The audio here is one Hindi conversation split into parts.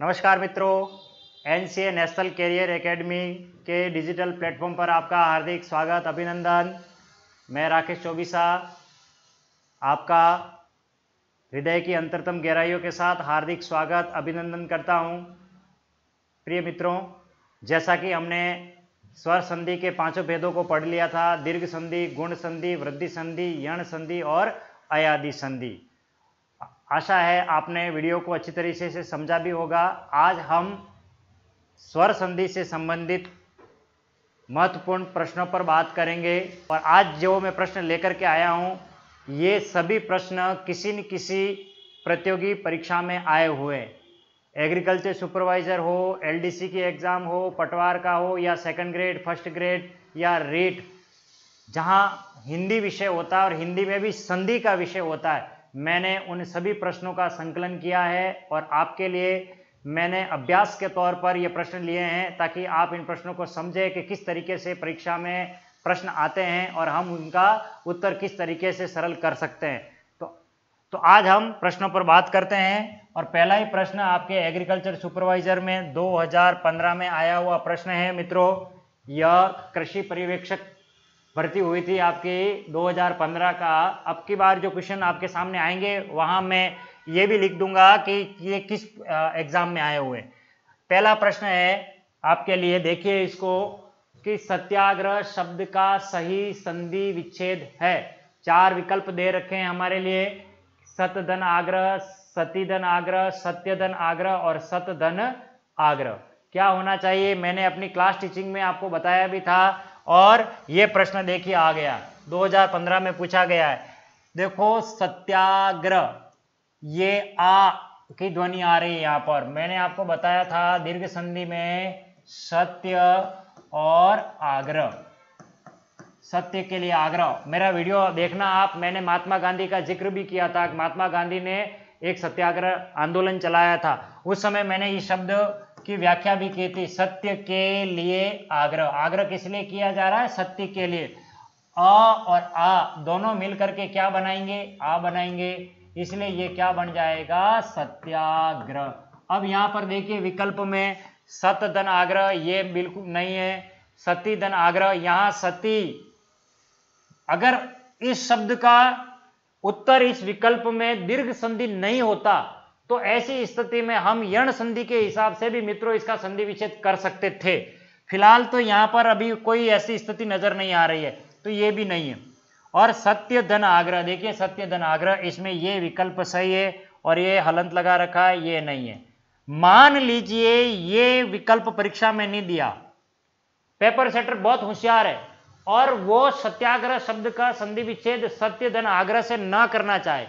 नमस्कार मित्रों, एनसीए नेशनल कैरियर एकेडमी के डिजिटल प्लेटफॉर्म पर आपका हार्दिक स्वागत, अभिनंदन। मैं राकेश चौबीसा आपका हृदय की अंतरतम गहराइयों के साथ हार्दिक स्वागत, अभिनंदन करता हूं। प्रिय मित्रों, जैसा कि हमने स्वर संधि के पांचों भेदों को पढ़ लिया था, दीर्घ संधि, गुण संधि, वृद्धि संधि, यण संधि और अयादि संधि। आशा है आपने वीडियो को अच्छी तरीके से समझा भी होगा। आज हम स्वर संधि से संबंधित महत्वपूर्ण प्रश्नों पर बात करेंगे और आज जो मैं प्रश्न लेकर के आया हूं, ये सभी प्रश्न किसी न किसी प्रतियोगी परीक्षा में आए हुए, एग्रीकल्चर सुपरवाइजर हो, एलडीसी की एग्जाम हो, पटवार का हो या सेकंड ग्रेड, फर्स्ट ग्रेड या रेट, जहां हिंदी विषय होता है और हिंदी में भी संधि का विषय होता है, मैंने उन सभी प्रश्नों का संकलन किया है और आपके लिए मैंने अभ्यास के तौर पर ये प्रश्न लिए हैं ताकि आप इन प्रश्नों को समझें कि किस तरीके से परीक्षा में प्रश्न आते हैं और हम उनका उत्तर किस तरीके से सरल कर सकते हैं। तो आज हम प्रश्नों पर बात करते हैं और पहला ही प्रश्न आपके एग्रीकल्चर सुपरवाइजर में 2015 में आया हुआ प्रश्न है। मित्रों, यह कृषि पर्यवेक्षक भर्ती हुई थी आपकी 2015 का। अब की बार जो क्वेश्चन आपके सामने आएंगे वहां मैं ये भी लिख दूंगा कि ये किस एग्जाम में आए हुए। पहला प्रश्न है आपके लिए, देखिए इसको, कि सत्याग्रह शब्द का सही संधि विच्छेद है। चार विकल्प दे रखे हैं हमारे लिए, सतधन आग्रह, सतीधन आग्रह, सत्यधन आग्रह और सतधन आग्रह। क्या होना चाहिए? मैंने अपनी क्लास टीचिंग में आपको बताया भी था और ये प्रश्न देखिए आ गया, 2015 में पूछा गया है। देखो, सत्याग्रह, ये आ की ध्वनि आ रही है यहां पर। मैंने आपको बताया था दीर्घ संधि में सत्य और आग्रह, सत्य के लिए आग्रह। मेरा वीडियो देखना आप, मैंने महात्मा गांधी का जिक्र भी किया था। महात्मा गांधी ने एक सत्याग्रह आंदोलन चलाया था, उस समय मैंने इस शब्द की व्याख्या भी की थी, सत्य के लिए आग्रह। आग्रह किस लिए किया जा रहा है? सत्य के लिए। अ और आ दोनों मिलकर के क्या बनाएंगे? आ बनाएंगे, इसलिए ये क्या बन जाएगा? सत्याग्रह। अब यहां पर देखिए विकल्प में सतधन आग्रह, ये बिल्कुल नहीं है। सतीधन आग्रह, यहां सती, अगर इस शब्द का उत्तर इस विकल्प में दीर्घ संधि नहीं होता तो ऐसी स्थिति में हम यण संधि के हिसाब से भी मित्रों इसका संधि विच्छेद कर सकते थे। फिलहाल तो यहां पर अभी कोई ऐसी स्थिति नजर नहीं आ रही है, तो ये भी नहीं है। और सत्य धन आग्रह, देखिए सत्य धन आग्रह, इसमें ये विकल्प सही है और ये हलंत लगा रखा है, ये नहीं है। मान लीजिए ये विकल्प परीक्षा में नहीं दिया, पेपर सेटर बहुत होशियार है और वो सत्याग्रह शब्द का संधि विच्छेद सत्य धन आग्रह से ना करना चाहे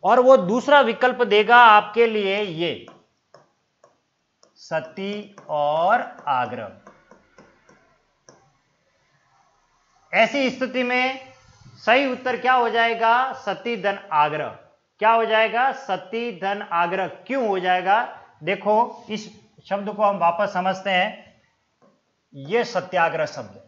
और वो दूसरा विकल्प देगा आपके लिए, ये सती और आग्रह। ऐसी स्थिति में सही उत्तर क्या हो जाएगा? सती धन आग्रह। क्या हो जाएगा? सती धन आग्रह। क्यों हो जाएगा? देखो, इस शब्द को हम वापस समझते हैं। यह सत्याग्रह शब्द,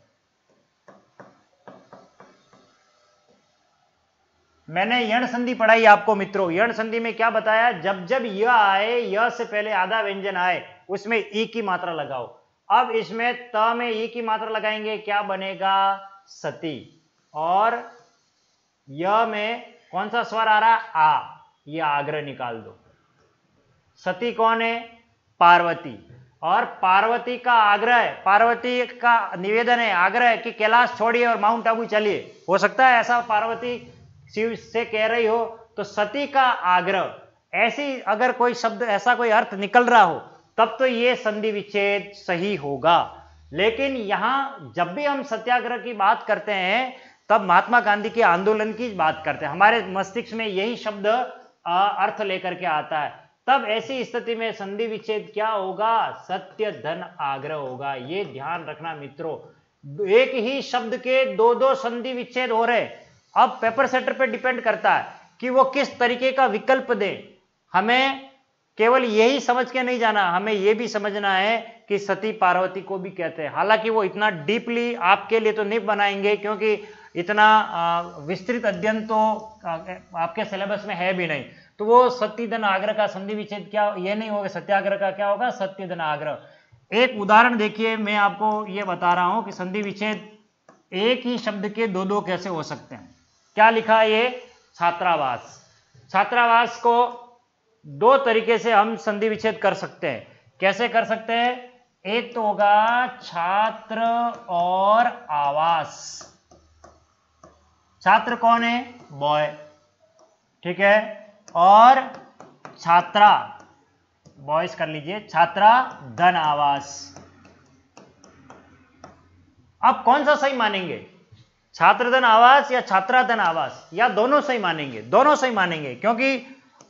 मैंने यण संधि पढ़ाई आपको मित्रों। यण संधि में क्या बताया? जब जब यह आए, यह से पहले आधा व्यंजन आए, उसमें ई की मात्रा लगाओ। अब इसमें त में ई की मात्रा लगाएंगे, क्या बनेगा? सती। और यह में कौन सा स्वर आ रहा? आ, यह आग्रह निकाल दो। सती कौन है? पार्वती। और पार्वती का आग्रह है, पार्वती का निवेदन है, आग्रह है कि कैलाश छोड़िए और माउंट आबू चलिए। हो सकता है ऐसा पार्वती शिव से कह रही हो, तो सती का आग्रह, ऐसी अगर कोई शब्द, ऐसा कोई अर्थ निकल रहा हो, तब तो ये संधि विच्छेद सही होगा। लेकिन यहां जब भी हम सत्याग्रह की बात करते हैं तब महात्मा गांधी के आंदोलन की बात करते हैं, हमारे मस्तिष्क में यही शब्द अर्थ लेकर के आता है। तब ऐसी स्थिति में संधि विच्छेद क्या होगा? सत्य धन आग्रह होगा। ये ध्यान रखना मित्रों, एक ही शब्द के दो दो संधि विच्छेद हो रहे। अब पेपर सेटर पे डिपेंड करता है कि वो किस तरीके का विकल्प दे। हमें केवल यही समझ के नहीं जाना, हमें यह भी समझना है कि सती पार्वती को भी कहते हैं। हालांकि वो इतना डीपली आपके लिए तो नहीं बनाएंगे, क्योंकि इतना विस्तृत अध्ययन तो आपके सिलेबस में है भी नहीं। तो वो सत्यधन आग्रह का संधि विच्छेद क्या, ये नहीं होगा, सत्याग्रह का क्या होगा, सत्यधन आग्रह। एक उदाहरण देखिए, मैं आपको ये बता रहा हूं कि संधि विच्छेद एक ही शब्द के दो दो कैसे हो सकते हैं। क्या लिखा है ये, छात्रावास। छात्रावास को दो तरीके से हम संधि विच्छेद कर सकते हैं। कैसे कर सकते हैं, एक तो होगा छात्र और आवास। छात्र कौन है, बॉय, ठीक है, और छात्रा, बॉयज कर लीजिए, छात्रा धन आवास। अब कौन सा सही मानेंगे, छात्र धन आवास या छात्रा धन आवास, या दोनों सही मानेंगे, दोनों सही मानेंगे, क्योंकि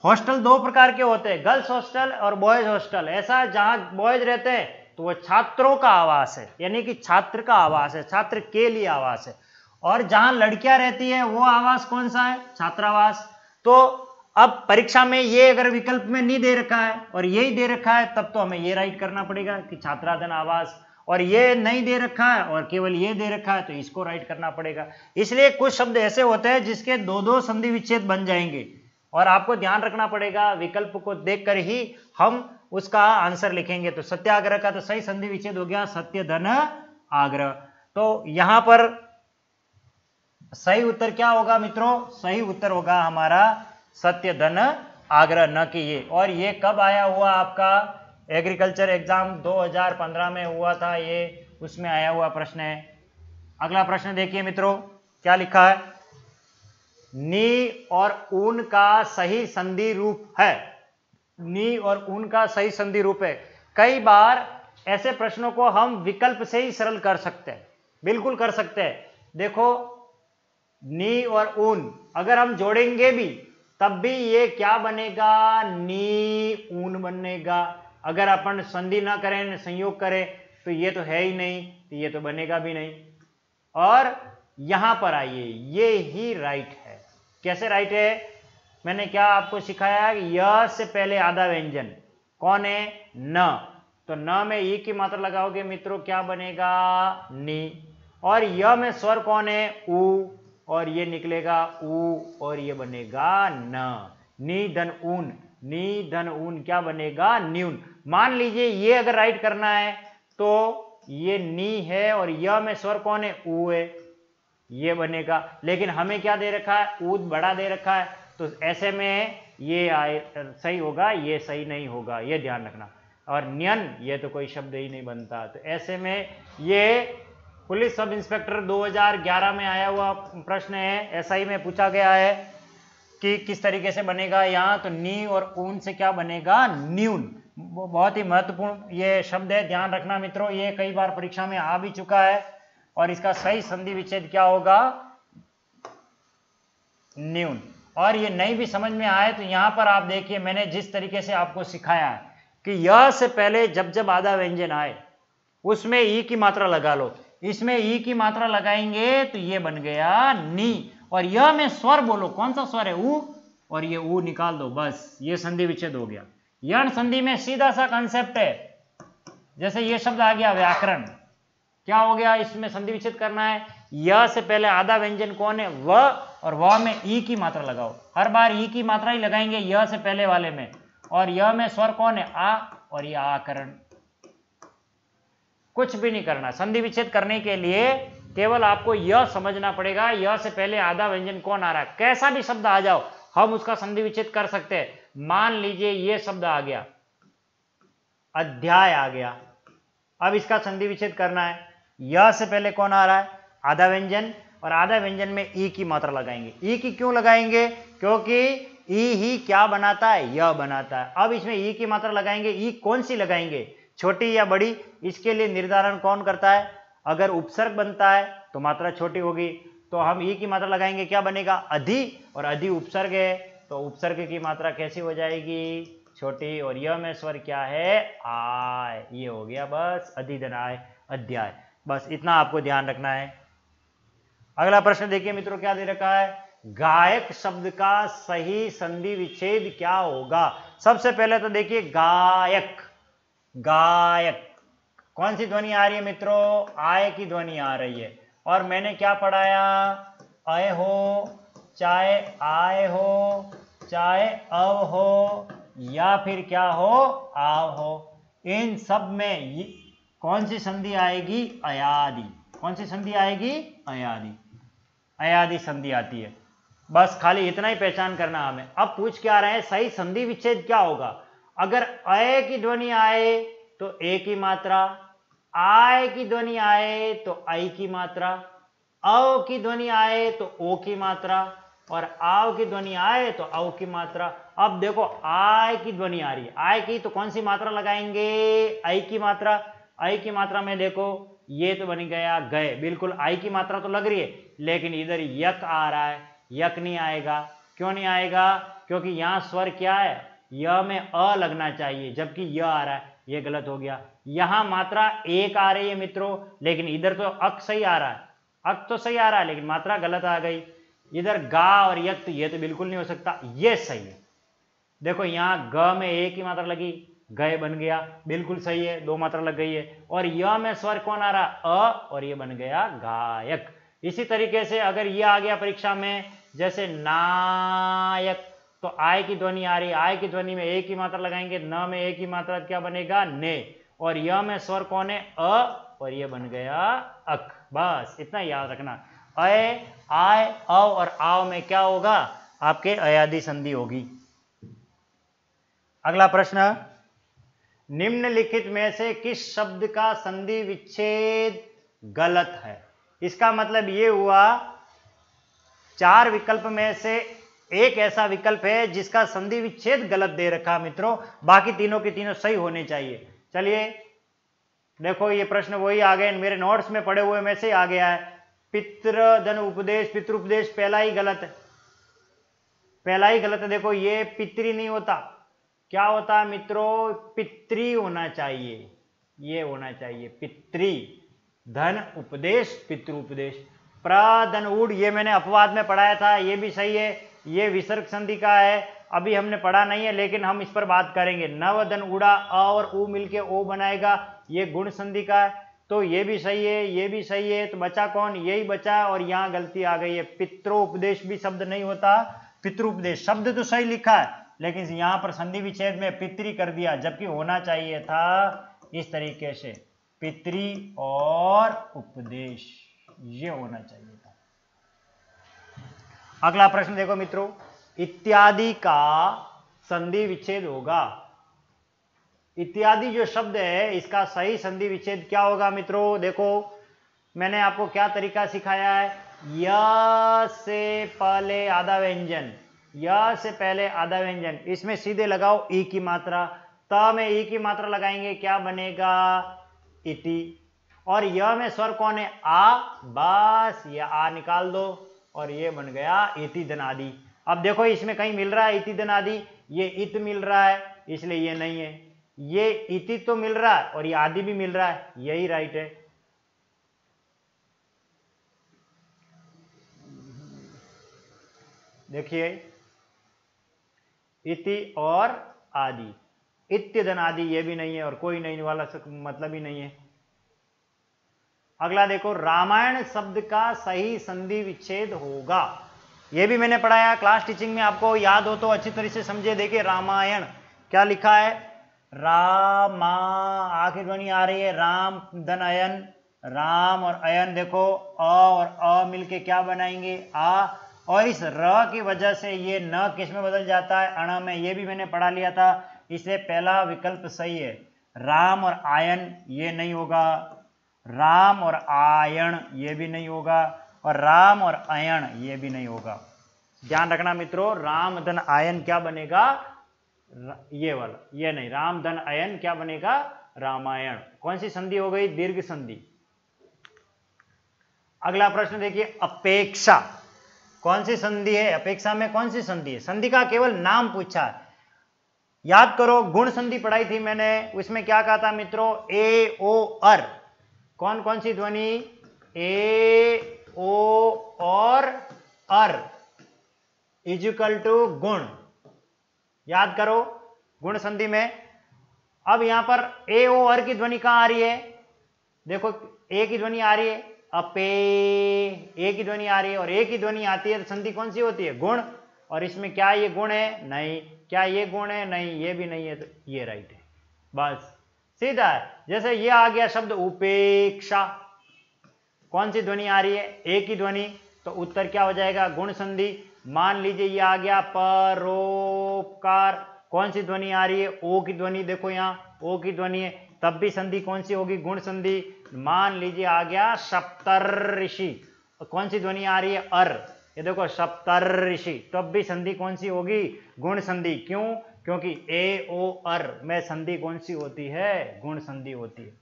हॉस्टल दो प्रकार के होते हैं, गर्ल्स हॉस्टल और बॉयज हॉस्टल। ऐसा जहां बॉयज रहते हैं तो वह छात्रों का आवास है, यानी कि छात्र का आवास है, छात्र के लिए आवास है। और जहां लड़कियां रहती है वो आवास कौन सा है, छात्रावास। तो अब परीक्षा में ये अगर विकल्प में नहीं दे रखा है और यही दे रखा है, तब तो हमें ये राइट करना पड़ेगा कि छात्राधन आवास, और ये नहीं दे रखा है और केवल ये दे रखा है तो इसको राइट करना पड़ेगा। इसलिए कुछ शब्द ऐसे होते हैं जिसके दो दो संधि विच्छेद बन जाएंगे, और आपको ध्यान रखना पड़ेगा, विकल्प को देखकर ही हम उसका आंसर लिखेंगे। तो सत्याग्रह का तो सही संधि विच्छेद हो गया सत्य धन आग्रह। तो यहां पर सही उत्तर क्या होगा मित्रों, सही उत्तर होगा हमारा सत्य धन आग्रह, न कि ये। और ये कब आया हुआ, आपका एग्रीकल्चर एग्जाम 2015 में हुआ था ये, उसमें आया हुआ प्रश्न है। अगला प्रश्न देखिए मित्रों, क्या लिखा है, नी और ऊन का सही संधि रूप है। नी और ऊन का सही संधि रूप है। कई बार ऐसे प्रश्नों को हम विकल्प से ही सरल कर सकते हैं, बिल्कुल कर सकते हैं। देखो, नी और ऊन अगर हम जोड़ेंगे भी तब भी ये क्या बनेगा, नी ऊन बनेगा। अगर अपन संधि ना करें, संयोग करें, तो ये तो है ही नहीं, तो ये तो बनेगा भी नहीं। और यहां पर आइए, ये ही राइट है। कैसे राइट है, मैंने क्या आपको सिखाया, य से पहले आधा व्यंजन कौन है, न, तो न में ई की मात्रा लगाओगे मित्रों, क्या बनेगा, नी। और य में स्वर कौन है, ऊ, और ये निकलेगा ऊ, और ये बनेगा न। नी धन ऊन, नी धन ऊन क्या बनेगा, न्यून। मान लीजिए ये अगर राइट करना है तो ये नी है और य में स्वर कौन है, ऊ है, ये बनेगा। लेकिन हमें क्या दे रखा है, ऊद बड़ा दे रखा है, तो ऐसे में ये सही होगा, ये सही नहीं होगा, ये ध्यान रखना। और न्यन, ये तो कोई शब्द ही नहीं बनता। तो ऐसे में ये पुलिस सब इंस्पेक्टर 2011 में आया हुआ प्रश्न है, एसआई में पूछा गया है कि किस तरीके से बनेगा। यहाँ तो नी और ऊन से क्या बनेगा, न्यून। बहुत ही महत्वपूर्ण ये शब्द है, ध्यान रखना मित्रों, ये कई बार परीक्षा में आ भी चुका है। और इसका सही संधि विच्छेद क्या होगा, न्यून। और ये नहीं भी समझ में आए तो यहां पर आप देखिए, मैंने जिस तरीके से आपको सिखाया है कि य से पहले जब जब आधा व्यंजन आए उसमें ई की मात्रा लगा लो। इसमें ई की मात्रा लगाएंगे तो ये बन गया नी, और य में स्वर बोलो, कौन सा स्वर है, ऊ, और ये ऊ निकाल दो, बस ये संधि विच्छेद हो गया। यण संधि में सीधा सा कंसेप्ट है, जैसे ये शब्द आ गया व्याकरण, क्या हो गया, इसमें संधि विच्छेद करना है। य से पहले आधा व्यंजन कौन है, व, और व में ई की मात्रा लगाओ। हर बार ई की मात्रा ही लगाएंगे य से पहले वाले में, और य में स्वर कौन है, आ, और ये आकरण। कुछ भी नहीं करना, संधि विच्छेद करने के लिए केवल आपको यह समझना पड़ेगा, यह से पहले आधा व्यंजन कौन आ रहा है। कैसा भी शब्द आ जाओ हम उसका संधि विच्छेद कर सकते हैं। मान लीजिए ये शब्द आ गया, अध्याय आ गया, अब इसका संधि विच्छेद करना है। यह से पहले कौन आ रहा है, आधा व्यंजन, और आधा व्यंजन में ई की मात्रा लगाएंगे। ई की क्यों लगाएंगे, क्योंकि ई ही क्या बनाता है, यह बनाता है। अब इसमें ई की मात्रा लगाएंगे, ई कौन सी लगाएंगे, छोटी या बड़ी, इसके लिए निर्धारण कौन करता है। अगर उपसर्ग बनता है तो मात्रा छोटी होगी, तो हम ई की मात्रा लगाएंगे, क्या बनेगा, अधि, और अधि उपसर्ग है तो उपसर्ग की मात्रा कैसी हो जाएगी, छोटी, और यह में स्वर क्या है, आय, ये हो गया बस अधिधन आय, अध्याय। बस इतना आपको ध्यान रखना है। अगला प्रश्न देखिए मित्रों, क्या दे रखा है, गायक शब्द का सही संधि विच्छेद क्या होगा। सबसे पहले तो देखिए गायक, गायक कौन सी ध्वनि आ रही है मित्रों, आय की ध्वनि आ रही है। और मैंने क्या पढ़ाया, अय हो चाहे आय हो चाहे अव हो या फिर क्या हो, आव हो, इन सब में कौन सी संधि आएगी, अयादि। कौन सी संधि आएगी, अयादि। अयादि संधि आती है। बस खाली इतना ही पहचान करना हमें। अब पूछ क्या रहे हैं, सही संधि विच्छेद क्या होगा। अगर अय की ध्वनि आए तो ए की मात्रा, आय की ध्वनि आए तो आई की मात्रा, अव की ध्वनि आए तो ओ की मात्रा, और आव की ध्वनि आए तो अव की मात्रा। अब देखो आय की ध्वनि आ रही है, आय की तो कौन सी मात्रा लगाएंगे, आई की मात्रा। आई की मात्रा में देखो ये तो बन गया गए, बिल्कुल आई की मात्रा तो लग रही है, लेकिन इधर यक आ रहा है, यक नहीं आएगा। क्यों नहीं आएगा, क्योंकि यहां स्वर क्या है, य में अ लगना चाहिए, जबकि य आ रहा है, ये गलत हो गया। यहां मात्रा एक आ रही है मित्रों, लेकिन इधर तो अक सही आ रहा है, अक तो सही आ रहा है, लेकिन मात्रा गलत आ गई। इधर गा और यक तो ये तो बिल्कुल नहीं हो सकता, ये सही है। देखो यहां ग में ए की मात्रा लगी, गए बन गया, बिल्कुल सही है, दो मात्रा लग गई है। और य में स्वर कौन आ रहा, अ, और ये बन गया गायक। इसी तरीके से अगर ये आ गया परीक्षा में, जैसे नायक, तो आय की ध्वनि आ रही, आय की ध्वनि में ए की मात्रा लगाएंगे, न में ए की मात्रा क्या बनेगा, ने, और य में स्वर कौन है, अ, और ये बन गया अक। बस इतना याद रखना, अय, आय, अव और आव में क्या होगा, आपके अयादि संधि होगी। अगला प्रश्न, निम्नलिखित में से किस शब्द का संधि विच्छेद गलत है। इसका मतलब ये हुआ, चार विकल्प में से एक ऐसा विकल्प है जिसका संधि विच्छेद गलत दे रखा मित्रों, बाकी तीनों के तीनों सही होने चाहिए। चलिए देखो ये प्रश्न वही आ गए, मेरे नोट्स में पड़े हुए में से आ गया है। पितृ धन उपदेश, पितृपदेश पहला ही गलत है, पहला ही गलत है। देखो ये पितृ नहीं होता, क्या होता है मित्रों, पितृ होना चाहिए, ये होना चाहिए पितृ। धन उपदेश, पितृपदेश। प्रधन उड, ये मैंने अपवाद में पढ़ाया था, ये भी सही है, ये विसर्ग संधि का है, अभी हमने पढ़ा नहीं है, लेकिन हम इस पर बात करेंगे। नवधन उड़ा, अ और उ मिलके ओ बनाएगा, ये गुण संधि का है, तो ये भी सही है, ये भी सही है। तो बचा कौन, यही बचा, और यहां गलती आ गई है, पितृपदेश भी शब्द नहीं होता, पितृपदेश शब्द तो सही लिखा है, लेकिन यहां पर संधि विच्छेद में पितृ कर दिया, जबकि होना चाहिए था इस तरीके से, पितृ और उपदेश, ये होना चाहिए था। अगला प्रश्न देखो मित्रों, इत्यादि का संधि विच्छेद होगा। इत्यादि जो शब्द है इसका सही संधि विच्छेद क्या होगा मित्रों। देखो मैंने आपको क्या तरीका सिखाया है, य से पहले आधा व्यंजन, य से पहले आधा व्यंजन, इसमें सीधे लगाओ ई की मात्रा, त में ई की मात्रा लगाएंगे, क्या बनेगा, इति। और य में स्वर कौन है, आ, बस ये आ निकाल दो, और ये बन गया इति धनादि। अब देखो इसमें कहीं मिल रहा है इति धनादि, ये इत मिल रहा है, इसलिए ये नहीं है। ये इति तो मिल रहा है और ये आदि भी मिल रहा है, यही राइट है। देखिए इति और आदि, इत्य धनादि ये भी नहीं है, और कोई नहीं वाला मतलब ही नहीं है। अगला देखो, रामायण शब्द का सही संधि विच्छेद होगा, ये भी मैंने पढ़ाया क्लास टीचिंग में, आपको याद हो तो अच्छी तरह से समझे। देखिए रामायण क्या लिखा है, रामा, आखिर ध्वनि आ रही है, राम धन अयन, राम और अयन, देखो अ और अ मिलके क्या बनाएंगे, आ, और इस र की वजह से ये न किस में बदल जाता है, अण में, ये भी मैंने पढ़ा लिया था, इसलिए पहला विकल्प सही है। राम और आयन ये नहीं होगा, राम और आयन ये भी नहीं होगा, और राम और अयन ये भी नहीं होगा। ध्यान रखना मित्रों, राम धन आयन क्या बनेगा, ये वाला, ये नहीं, राम धन अयन क्या बनेगा, रामायण। कौन सी संधि हो गई, दीर्घ संधि। अगला प्रश्न देखिए, अपेक्षा कौन सी संधि है, अपेक्षा में कौन सी संधि है, संधि का केवल नाम पूछा है। याद करो गुण संधि पढ़ाई थी मैंने, उसमें क्या कहा था मित्रों, ए ओ अर, कौन कौन सी ध्वनि, ए ओ और अर इजिकल टू गुण, याद करो गुण संधि में। अब यहां पर ए ओ अर की ध्वनि कहां आ रही है, देखो ए की ध्वनि आ रही है, अपे, ए की ध्वनि आ रही है, और ए की ध्वनि आती है तो संधि कौन सी होती है, गुण। और इसमें क्या ये गुण है? नहीं। क्या ये गुण है? नहीं। ये भी नहीं है, तो ये राइट है। बस सीधा है। जैसे ये आ गया शब्द उपेक्षा, कौन सी ध्वनि आ रही है? ए की ध्वनि, तो उत्तर क्या हो जाएगा? गुण संधि। मान लीजिए ये आ गया परोपकार, कौन सी ध्वनि आ रही है? ओ की ध्वनि। देखो यहाँ ओ की ध्वनि है, तब भी संधि कौन सी होगी? गुण संधि। मान लीजिए आ गया सप्तर्षि, कौन सी ध्वनि आ रही है? अर। ये देखो सप्तर्षि, तब भी संधि कौन सी होगी? गुण संधि। क्यों? क्योंकि ए ओ अर में संधि कौन सी होती है? गुण संधि होती है।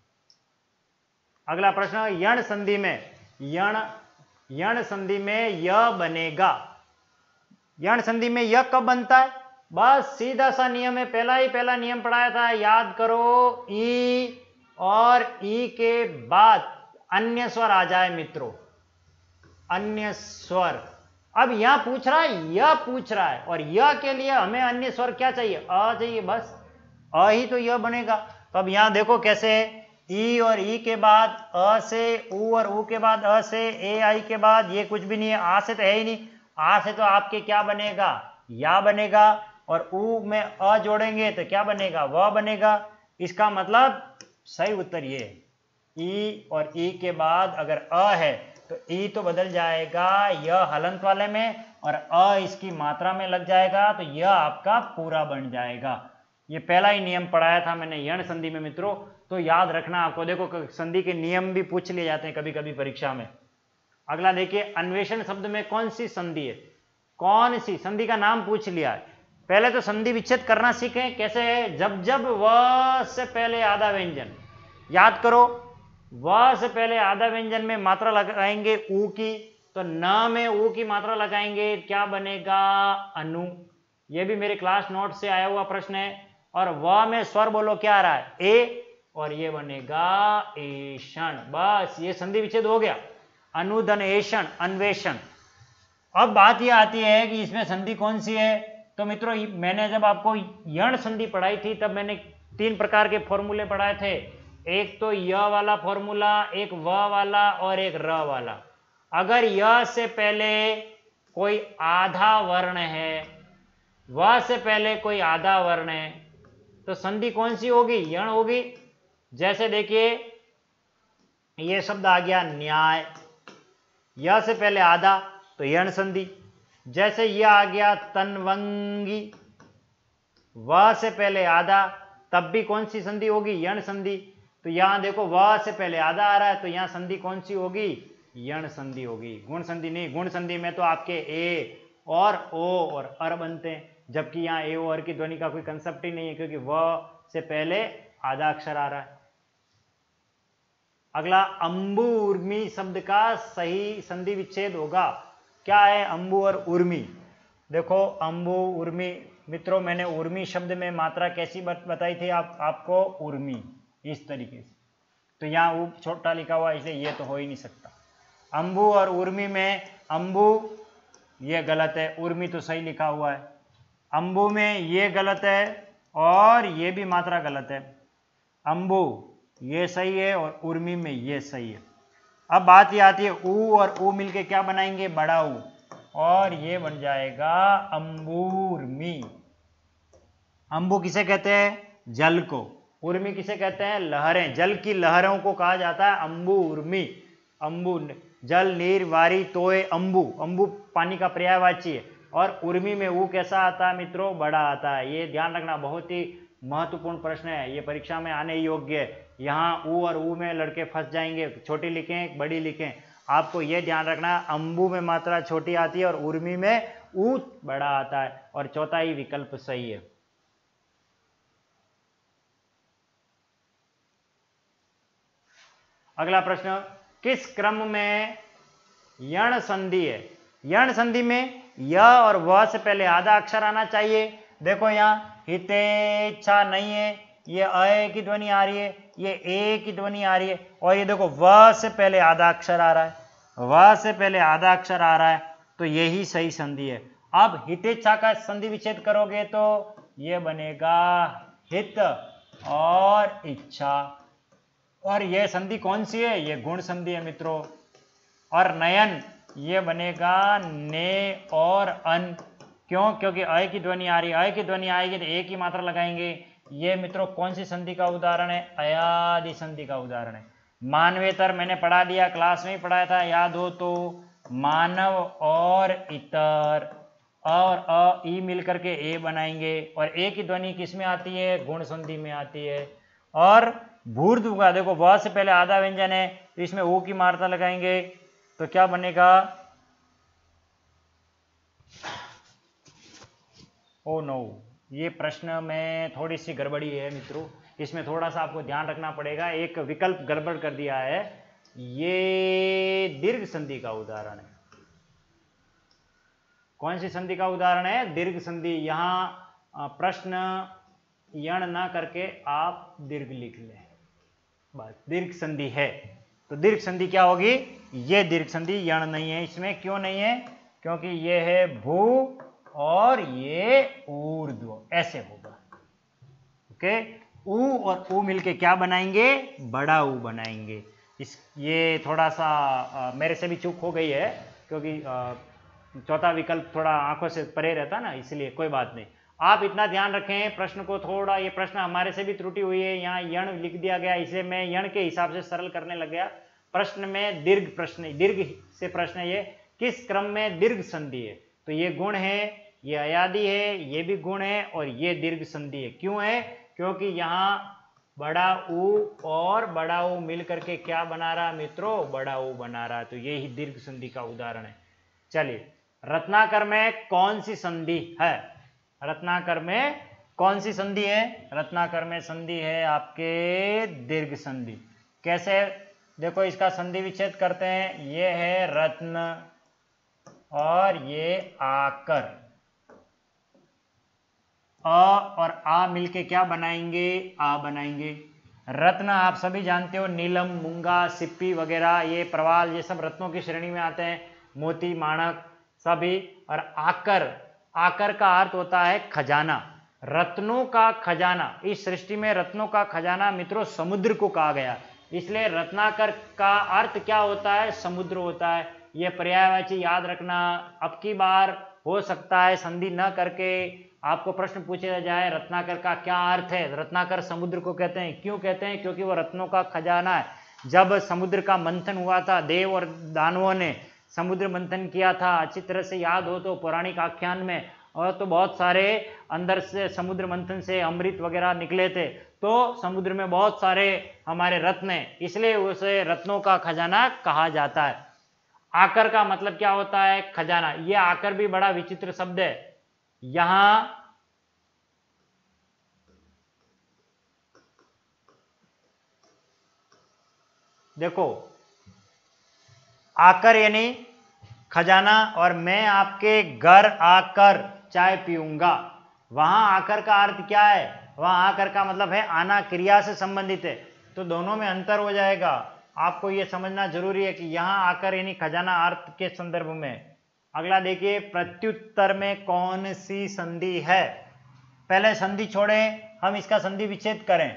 अगला प्रश्न, यण संधि में, यण संधि में य बनेगा। यण संधि में य कब बनता है? बस सीधा सा नियम है, पहला नियम पढ़ाया था, याद करो। ई और ई के बाद अन्य स्वर आ जाए मित्रों, अन्य स्वर। अब यह पूछ रहा है, यह पूछ रहा है, और यह के लिए हमें अन्य स्वर क्या चाहिए? अ चाहिए, बस अ ही तो यह बनेगा। तो अब यहां देखो कैसे है, ई और ई के बाद अ से, ऊ और ऊ के बाद अ से, ए आई के बाद ये कुछ भी नहीं है, आ से तो है ही नहीं। आ से तो आपके क्या बनेगा? या बनेगा, और ऊ में अ जोड़ेंगे तो क्या बनेगा? व बनेगा। इसका मतलब सही उत्तर ये है, ई और ई के बाद अगर अ है तो ई तो बदल जाएगा यह हलंत वाले में, और अ इसकी मात्रा में लग जाएगा, तो यह आपका पूरा बन जाएगा। ये पहला ही नियम पढ़ाया था मैंने यण संधि में मित्रों, तो याद रखना आपको। देखो संधि के नियम भी पूछ लिए जाते हैं कभी कभी परीक्षा में। अगला देखिए, अन्वेषण शब्द में कौन सी संधि है? कौन सी संधि का नाम पूछ लिया है। पहले तो संधि विच्छेद करना सीखें, कैसे है? जब जब व से पहले आधा व्यंजन, याद करो, व से पहले आधा व्यंजन में मात्रा लगाएंगे ऊ की, तो न में ऊ की मात्रा लगाएंगे, क्या बनेगा? अनु। ये भी मेरे क्लास नोट से आया हुआ प्रश्न है। और व में स्वर बोलो, क्या आ रहा है? ए, और ये बनेगा एषण। बस ये संधि विच्छेद हो गया, अनुधन एषण, अन्वेषण। अब बात ये आती है कि इसमें संधि कौन सी है। तो मित्रों मैंने जब आपको यण संधि पढ़ाई थी तब मैंने 3 प्रकार के फॉर्मूले पढ़ाए थे, एक तो य वाला फॉर्मूला, एक व वाला, और एक र वाला। अगर य से पहले कोई आधा वर्ण है, व से पहले कोई आधा वर्ण है, तो संधि कौन सी होगी? यण होगी। जैसे देखिए ये शब्द आ गया न्याय, य से पहले आधा तो यण संधि। जैसे यह आ गया तनवंगी, व से पहले आधा, तब भी कौन सी संधि होगी? यण संधि। तो यहां देखो व से पहले आधा आ रहा है, तो यहां संधि कौन सी होगी? यण संधि होगी, गुण संधि नहीं। गुण संधि में तो आपके ए और ओ और अर बनते हैं, जबकि यहाँ ए ओ अर की ध्वनि का कोई कंसेप्ट ही नहीं है, क्योंकि व से पहले आधा अक्षर आ रहा है। अगला, अंबु उर्मी शब्द का सही संधि विच्छेद होगा। क्या है अंबु और उर्मी? देखो अंबु उर्मी, मित्रों मैंने उर्मी शब्द में मात्रा कैसी बताई थी आपको? उर्मी, इस तरीके से। तो यहाँ ऊ छोटा लिखा हुआ, इसलिए ये तो हो ही नहीं सकता। अंबु और उर्मी में अंबु ये गलत है, उर्मी तो सही लिखा हुआ है। अंबु में ये गलत है और ये भी मात्रा गलत है। अंबु ये सही है और उर्मी में ये सही है। अब बात ये आती है ऊ और ऊ मिलके क्या बनाएंगे? बड़ा ऊ, और ये बन जाएगा अंबुर्मी। अंबु किसे कहते हैं? जल को। उर्मी किसे कहते हैं? लहरें, जल की लहरों को कहा जाता है अंबु उर्मी। अंबु जल, नीर, वारी, तोय, अंबु। अंबु पानी का पर्यायवाची है। और उर्मी में ऊ कैसा आता है मित्रों? बड़ा आता है। ये ध्यान रखना, बहुत ही महत्वपूर्ण प्रश्न है, ये परीक्षा में आने योग्य है। यहाँ ऊ और ऊ में लड़के फंस जाएंगे, छोटी लिखें बड़ी लिखें। आपको ये ध्यान रखना, अंबु में मात्रा छोटी आती है और उर्मी में ऊ बड़ा आता है, और चौथा ही विकल्प सही है। अगला प्रश्न, किस क्रम में यण संधि है? यण संधि में य और व से पहले आधा अक्षर आना चाहिए। देखो यहाँ हितेच्छा नहीं है, ये अ की ध्वनि आ रही है, ये ए की ध्वनि आ रही है, और ये देखो व से पहले आधा अक्षर आ रहा है, व से पहले आधा अक्षर आ रहा है, तो यही सही संधि है। अब हितेच्छा का संधि विच्छेद करोगे तो ये बनेगा हित और इच्छा, और यह संधि कौन सी है? ये गुण संधि है मित्रों। और नयन ये बनेगा ने और अन, क्यों? क्योंकि अय की ध्वनि आ रही है, अय की ध्वनि आएगी तो ए की मात्रा लगाएंगे। ये मित्रों कौन सी संधि का उदाहरण है? अयादि संधि का उदाहरण है। मानवेतर मैंने पढ़ा दिया, क्लास में ही पढ़ाया था, याद हो तो। मानव और इतर, और अ ई मिलकर के ए बनाएंगे, और ए की ध्वनि किस में आती है? गुण संधि में आती है। और भूर्धु का देखो, व से पहले आधा व्यंजन है तो इसमें ओ की मात्रा लगाएंगे तो क्या बनेगा? ओ नो, ये प्रश्न में थोड़ी सी गड़बड़ी है मित्रों, इसमें थोड़ा सा आपको ध्यान रखना पड़ेगा, एक विकल्प गड़बड़ कर दिया है। ये दीर्घ संधि का उदाहरण है। कौन सी संधि का उदाहरण है? दीर्घ संधि। यहां प्रश्न यण ना करके आप दीर्घ लिख लें, बस दीर्घ संधि है। तो दीर्घ संधि क्या होगी? ये दीर्घ संधि, यण नहीं है इसमें। क्यों नहीं है? क्योंकि ये है भू और ये ऊर्ध्व, ऐसे होगा। ओके, ऊ और ऊ मिलके क्या बनाएंगे? बड़ा ऊ बनाएंगे। ये थोड़ा सा मेरे से भी चूक हो गई है, क्योंकि चौथा विकल्प थोड़ा आंखों से परे रहता ना, इसलिए कोई बात नहीं। आप इतना ध्यान रखें प्रश्न को थोड़ा, ये प्रश्न हमारे से भी त्रुटि हुई है, यहाँ यण लिख दिया गया, इसे मैं यण के हिसाब से सरल करने लग गया। प्रश्न में दीर्घ प्रश्न, दीर्घ से प्रश्न है, ये किस क्रम में दीर्घ संधि है? तो ये गुण है, ये अयादि है, ये भी गुण है, और ये दीर्घ संधि है। क्यों है? क्योंकि यहाँ बड़ा ऊ और बड़ा ऊ मिल करके क्या बना रहा मित्रों? बड़ा ऊ बना रहा। तो ये ही दीर्घ संधि का उदाहरण है। चलिए, रत्नाकर में कौन सी संधि है? रत्नाकर में कौन सी संधि है? रत्नाकर में संधि है आपके दीर्घ संधि। कैसे? देखो, इसका संधि विच्छेद करते हैं। ये है रत्न और ये आकर, अ और आ मिलके क्या बनाएंगे? आ बनाएंगे। रत्न आप सभी जानते हो, नीलम, मूंगा, सिप्पी वगैरह, ये प्रवाल, ये सब रत्नों की श्रेणी में आते हैं, मोती, माणक सभी। और आकर, आकर का अर्थ होता है खजाना, रत्नों का खजाना। इस सृष्टि में रत्नों का खजाना मित्रों समुद्र को कहा गया, इसलिए रत्नाकर का अर्थ क्या होता है? समुद्र होता है। ये पर्यायवाची याद रखना। अब की बार हो सकता है संधि न करके आपको प्रश्न पूछा जाए रत्नाकर का क्या अर्थ है? रत्नाकर समुद्र को कहते हैं। क्यों कहते हैं? क्योंकि वो रत्नों का खजाना है। जब समुद्र का मंथन हुआ था, देव और दानवों ने समुद्र मंथन किया था, अच्छी तरह से याद हो तो पौराणिक आख्यान में, और तो बहुत सारे अंदर से समुद्र मंथन से अमृत वगैरह निकले थे, तो समुद्र में बहुत सारे हमारे रत्न हैं, इसलिए उसे रत्नों का खजाना कहा जाता है। आकर का मतलब क्या होता है? खजाना। ये आकर भी बड़ा विचित्र शब्द है। यहां देखो, आकर यानी खजाना, और मैं आपके घर आकर चाय पीऊंगा, वहां आकर का अर्थ क्या है? वहां आकर का मतलब है आना, क्रिया से संबंधित है, तो दोनों में अंतर हो जाएगा। आपको यह समझना जरूरी है कि यहां आकर यानी खजाना अर्थ के संदर्भ में। अगला देखिए, प्रत्युत्तर में कौन सी संधि है? पहले संधि छोड़े, हम इसका संधि विच्छेद करें।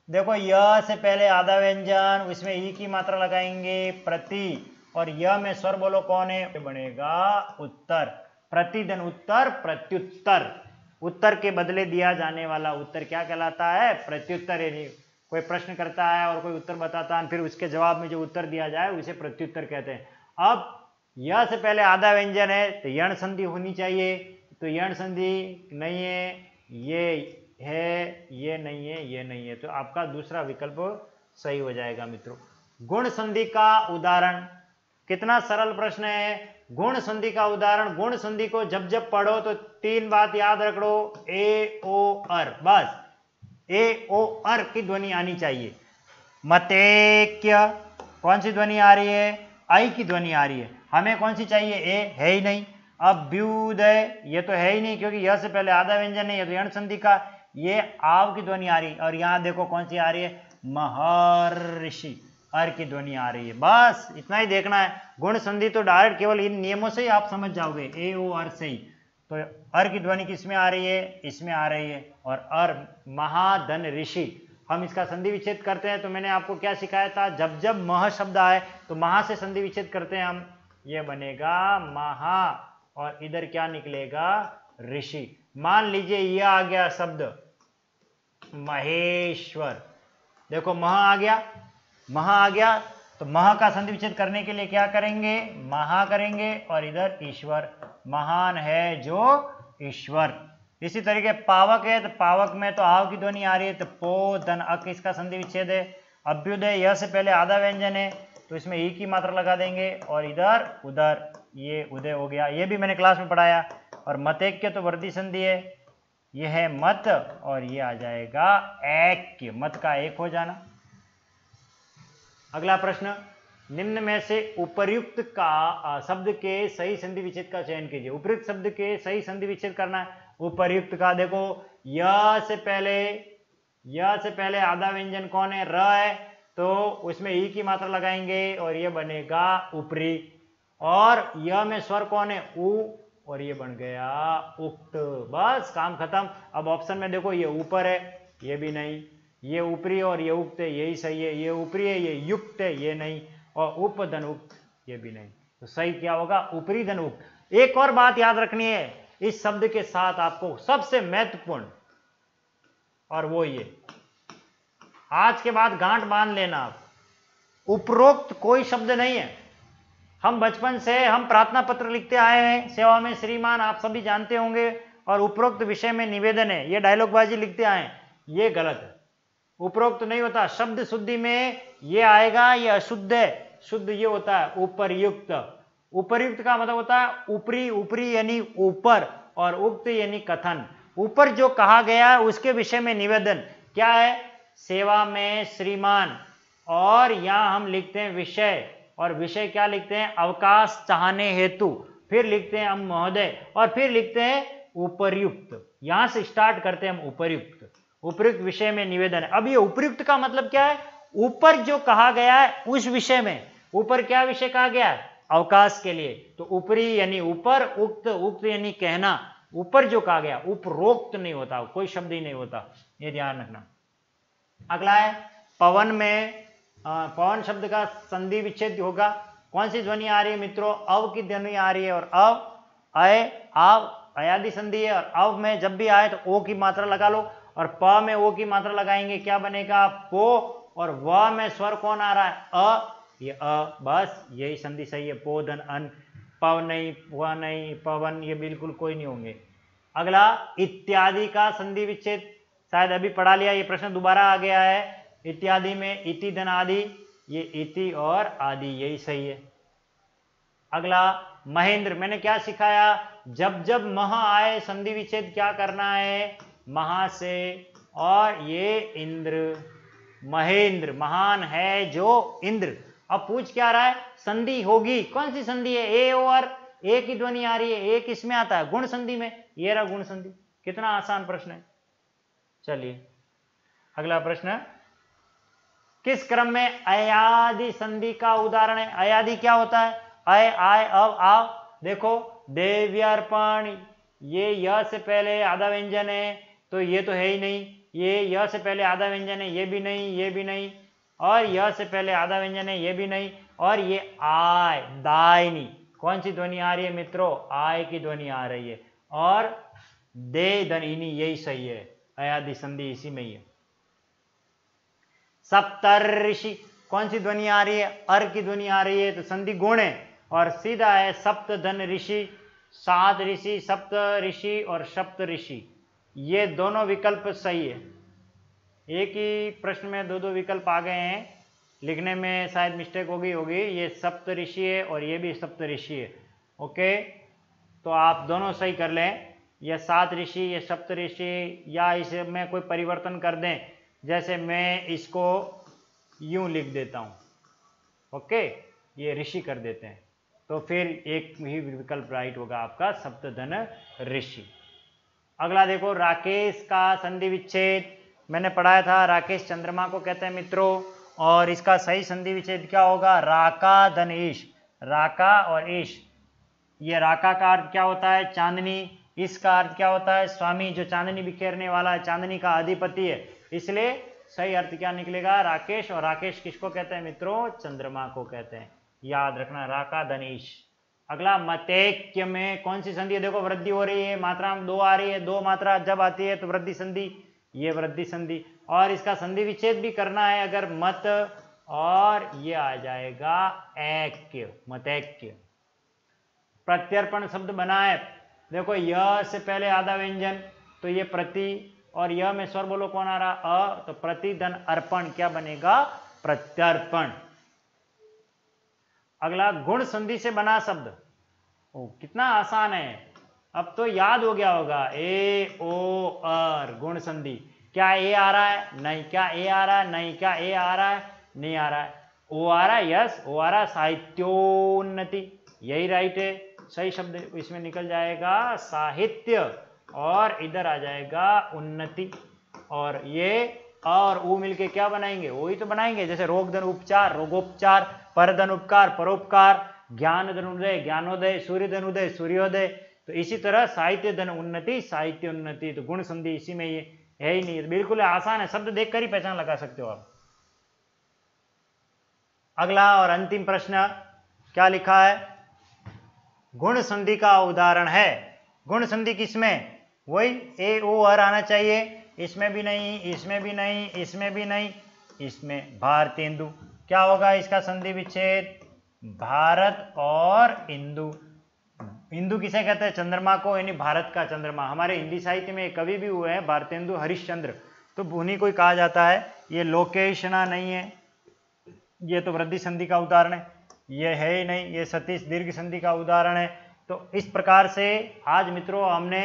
देखो, य से पहले आधा व्यंजन, उसमें ई की मात्रा लगाएंगे, प्रति, और य में स्वर बोलो कौन है? बनेगा उत्तर। प्रतिदिन उत्तर, प्रत्युत्तर। उत्तर के बदले दिया जाने वाला उत्तर क्या कहलाता है? प्रत्युत्तर। यानी कोई प्रश्न करता है और कोई उत्तर बताता है, फिर उसके जवाब में जो उत्तर दिया जाए उसे प्रत्युत्तर कहते हैं। अब य से पहले आधा व्यंजन है तो यण संधि होनी चाहिए, तो यण संधि नहीं है, ये है, ये नहीं है, ये नहीं है, तो आपका दूसरा विकल्प सही हो जाएगा मित्रों। गुण संधि का उदाहरण, कितना सरल प्रश्न है। गुण संधि का उदाहरण, गुण संधि को जब जब पढ़ो तो तीन बात याद रख लो, ए ओ अर, बस ए ओ अर की ध्वनि आनी चाहिए। मतेक्य, कौन सी ध्वनि आ रही है? आई की ध्वनि आ रही है। हमें कौन सी चाहिए? ए, है ही नहीं। अभ्युदय, ये तो है ही नहीं, क्योंकि यह से पहले आधा व्यंजन है, ये तो यण संधि का। ये आव की ध्वनि आ रही है, और यहां देखो कौन सी आ रही है? महर्षि, अर की ध्वनि आ रही है। बस इतना ही देखना है। गुण संधि तो डायरेक्ट केवल इन नियमों से ही आप समझ जाओगे, ए ओ अर से ही। तो अर की ध्वनि किसमें आ रही है? इसमें आ रही है। और अर, महाधन ऋषि, हम इसका संधि विच्छेद करते हैं तो मैंने आपको क्या सिखाया था? जब जब मह शब्द आए तो महा से संधि विच्छेद करते हैं हम, ये बनेगा महा, और इधर क्या निकलेगा? ऋषि। मान लीजिए यह आ गया शब्द महेश्वर, देखो मह आ गया, मह आ गया, तो मह का संधि विच्छेद करने के लिए क्या करेंगे, महा करेंगे, और इधर ईश्वर, महान है जो ईश्वर। इसी तरीके पावक है, तो पावक में तो आव की ध्वनि आ रही है, तो पो धन अक इसका संधि विच्छेद है। अभ्युदय यह से पहले आधा व्यंजन है, तो इसमें ई की मात्रा लगा देंगे, और इधर उधर ये उदय हो गया, ये भी मैंने क्लास में पढ़ाया। और मतेक्य तो वर्दी संधि है, यह है मत, और ये आ जाएगा ऐक्य, मत का एक हो जाना। अगला प्रश्न, निम्न में से उपर्युक्त का शब्द के सही संधि विच्छेद का चयन कीजिए। उपर्युक्त शब्द के सही संधि विच्छेद करना है। उपर्युक्त का देखो, य से पहले आधा व्यंजन कौन है, र है, तो उसमें ई की मात्रा लगाएंगे, और ये बनेगा ऊपरी। और य में स्वर कौन है, उ, और ये बन गया उक्त। बस काम खत्म। अब ऑप्शन में देखो, ये ऊपर है, ये भी नहीं, ये ऊपरी और ये उक्त है, यही सही है, ये ऊपरी है, ये युक्त है, ये नहीं, और उप धन उक्त, ये भी नहीं। तो सही क्या होगा, ऊपरी धन उक्त। एक और बात याद रखनी है इस शब्द के साथ आपको, सबसे महत्वपूर्ण, और वो ये, आज के बाद गांठ बांध लेना आप, उपरोक्त कोई शब्द नहीं है। हम बचपन से हम प्रार्थना पत्र लिखते आए हैं, सेवा में श्रीमान आप सभी जानते होंगे, और उपरोक्त विषय में निवेदन है, ये डायलॉगबाजी लिखते आए, ये गलत है। उपरोक्त नहीं होता, शब्द शुद्धि में ये आएगा, ये अशुद्ध है, शुद्ध ये होता है उपर्युक्त। उपर्युक्त का मतलब होता है ऊपरी, ऊपरी यानी ऊपर, और उक्त यानी कथन। ऊपर जो कहा गया उसके विषय में निवेदन क्या है, सेवा में श्रीमान, और यहां हम लिखते हैं विषय, और विषय क्या लिखते हैं, अवकाश चाहने हेतु, फिर लिखते हैं हम महोदय, और फिर लिखते हैं उपर्युक्त। यहां से स्टार्ट करते हैं हम उपर्युक्त, उपयुक्त विषय में निवेदन है। अब ये उपयुक्त का मतलब क्या है, ऊपर जो कहा गया है उस विषय में, ऊपर क्या विषय कहा गया है, अवकाश के लिए, तो ऊपरी यानी ऊपर, उक्त, उक्त यानी कहना, ऊपर जो कहा गया, उपरोक्त नहीं होता, कोई शब्द ही नहीं होता, ये ध्यान रखना। अगला है पवन में, पवन शब्द का संधि विच्छेद होगा, कौन सी ध्वनि आ रही है मित्रों, अव की ध्वनि आ रही है, और अव, अय, आव, अयादि संधि है, और अव में जब भी आए तो ओ की मात्रा लगा लो, और प में ओ की मात्रा लगाएंगे, क्या बनेगा, पो, और व में स्वर कौन आ रहा है, अ, ये अ, बस यही संधि सही है, पो धन अन, पव नहीं, व नहीं, पवन, ये बिल्कुल कोई नहीं होंगे। अगला इत्यादि का संधि विच्छेद, शायद अभी पढ़ा लिया, ये प्रश्न दोबारा आ गया है। इत्यादि में इति धन आदि, ये इति और आदि, यही सही है। अगला महेंद्र, मैंने क्या सिखाया, जब जब मह आए संधि विच्छेद क्या करना है, महा से, और ये इंद्र, महेंद्र, महान है जो इंद्र। अब पूछ क्या रहा है, संधि होगी, कौन सी संधि है, ए और ए की ध्वनि आ रही है, ए किसमें आता है, गुण संधि में, ये रहा गुण संधि। कितना आसान प्रश्न है। चलिए अगला प्रश्न, किस क्रम में अयादि संधि का उदाहरण है। अयादि क्या होता है, अय, आय, अव, आव। देखो देव्यार्पण, ये य से पहले आधा व्यंजन है, तो ये तो है ही नहीं, ये य से पहले आधा व्यंजन है, ये भी नहीं, ये भी नहीं, और य से पहले आधा व्यंजन है, ये भी नहीं, और ये आय, दायनी, कौन सी ध्वनि आ रही है मित्रों, आय की ध्वनि आ रही है, और दे धन इनी, यही सही है, अयादि संधि इसी में ही है। सप्तर्षि, कौन सी ध्वनि आ रही है, अर की ध्वनि आ रही है, तो संधि गुण है, और सीधा है सप्त धन ऋषि, सात ऋषि, सप्त ऋषि और सप्त ऋषि, ये दोनों विकल्प सही है। एक ही प्रश्न में दो दो विकल्प आ गए हैं, लिखने में शायद मिस्टेक होगी, ये सप्त ऋषि है और ये भी सप्त ऋषि है। ओके, तो आप दोनों सही कर लें, ये सात ऋषि, ये सप्त ऋषि, या इसे में कोई परिवर्तन कर दें, जैसे मैं इसको यूं लिख देता हूं, ओके, ये ऋषि कर देते हैं, तो फिर एक ही विकल्प राइट होगा आपका, सप्तधन ऋषि। अगला देखो, राकेश का संधि विच्छेद, मैंने पढ़ाया था, राकेश चंद्रमा को कहते हैं मित्रों, और इसका सही संधि विच्छेद क्या होगा, राका धन ईश, राका और ईश। ये राका का अर्थ क्या होता है, चांदनी, इसका अर्थ क्या होता है, स्वामी, जो चांदनी बिखेरने वाला है, चांदनी का अधिपति है, इसलिए सही अर्थ क्या निकलेगा, राकेश। और राकेश किसको कहते हैं मित्रों, चंद्रमा को कहते हैं, याद रखना, राका धनीश। अगला मतैक्य में कौन सी संधि है? देखो वृद्धि हो रही है, मात्रा में 2 आ रही है, 2 मात्रा जब आती है तो वृद्धि संधि, ये वृद्धि संधि। और इसका संधि विच्छेद भी करना है अगर मत, और ये आ जाएगा ऐक्य, मतैक्य। प्रत्यर्पण शब्द बना है, देखो य से पहले आधा व्यंजन तो ये प्रति, और यह में स्वर बोलो कौन आ रहा? अ, तो प्रति धन अर्पण क्या बनेगा? प्रत्यर्पण। अगला गुण संधि से बना शब्द, ओ कितना आसान है, अब तो याद हो गया होगा। ए ओ अर, गुण संधि। क्या ए आ रहा है? नहीं। क्या ए आ रहा है? नहीं। क्या ए आ रहा है? नहीं आ रहा है। ओ आ रहा है? यस, ओ आ रहा है। साहित्योन्नति, यही राइट है, सही शब्द इसमें निकल जाएगा साहित्य, और इधर आ जाएगा उन्नति। और ये और ऊ मिलके क्या बनाएंगे? वही तो बनाएंगे, जैसे रोग धन उपचार, रोगोपचार, पर धन उपकार, परोपकार, ज्ञान धन उदय, ज्ञानोदय, सूर्य धन उदय, सूर्योदय। तो इसी तरह साहित्य धन उन्नति, साहित्य उन्नति। तो गुण संधि इसी में ये है ही नहीं, बिल्कुल आसान है, शब्द देखकर ही पहचान लगा सकते हो आप। अगला और अंतिम प्रश्न क्या लिखा है? गुण संधि का उदाहरण है। गुण संधि किसमें? वही ए ओ अर आना चाहिए, इसमें भी नहीं, इसमें भी नहीं, इसमें भी नहीं, इसमें भारतेंदु। क्या होगा इसका संधि विच्छेद? भारत और इंदु। इंदु किसे कहते हैं? चंद्रमा को, यानी भारत का चंद्रमा। हमारे हिंदी साहित्य में कवि भी हुए हैं भारतेंदु हरिश्चंद्र, तो उन्हीं को ही कहा जाता है। ये लोकेशना नहीं है, ये तो वृद्धि संधि का उदाहरण है, ये है ही नहीं, ये सतीश दीर्घ संधि का उदाहरण है। तो इस प्रकार से आज मित्रों हमने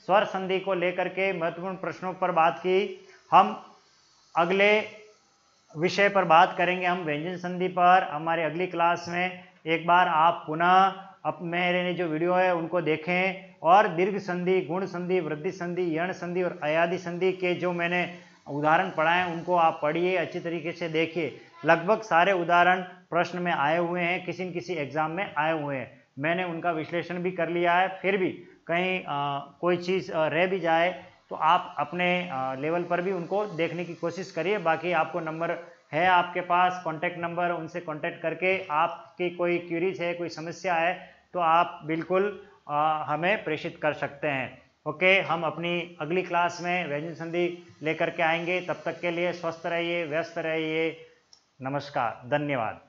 स्वर संधि को लेकर के महत्वपूर्ण प्रश्नों पर बात की। हम अगले विषय पर बात करेंगे, हम व्यंजन संधि पर, हमारे अगली क्लास में। एक बार आप पुनः अब मेरे जो वीडियो है उनको देखें, और दीर्घ संधि, गुण संधि, वृद्धि संधि, यण संधि और अयादि संधि के जो मैंने उदाहरण पढ़ाए उनको आप पढ़िए, अच्छी तरीके से देखिए। लगभग सारे उदाहरण प्रश्न में आए हुए हैं, किसी न किसी एग्जाम में आए हुए हैं, मैंने उनका विश्लेषण भी कर लिया है। फिर भी कहीं कोई चीज़ रह भी जाए तो आप अपने लेवल पर भी उनको देखने की कोशिश करिए। बाकी आपको नंबर है आपके पास, कॉन्टैक्ट नंबर, उनसे कॉन्टैक्ट करके आपकी कोई क्यूरीज है, कोई समस्या है तो आप बिल्कुल हमें प्रेषित कर सकते हैं। ओके, हम अपनी अगली क्लास में व्यंजन संधि लेकर के आएंगे। तब तक के लिए स्वस्थ रहिए, व्यस्त रहिए। नमस्कार, धन्यवाद।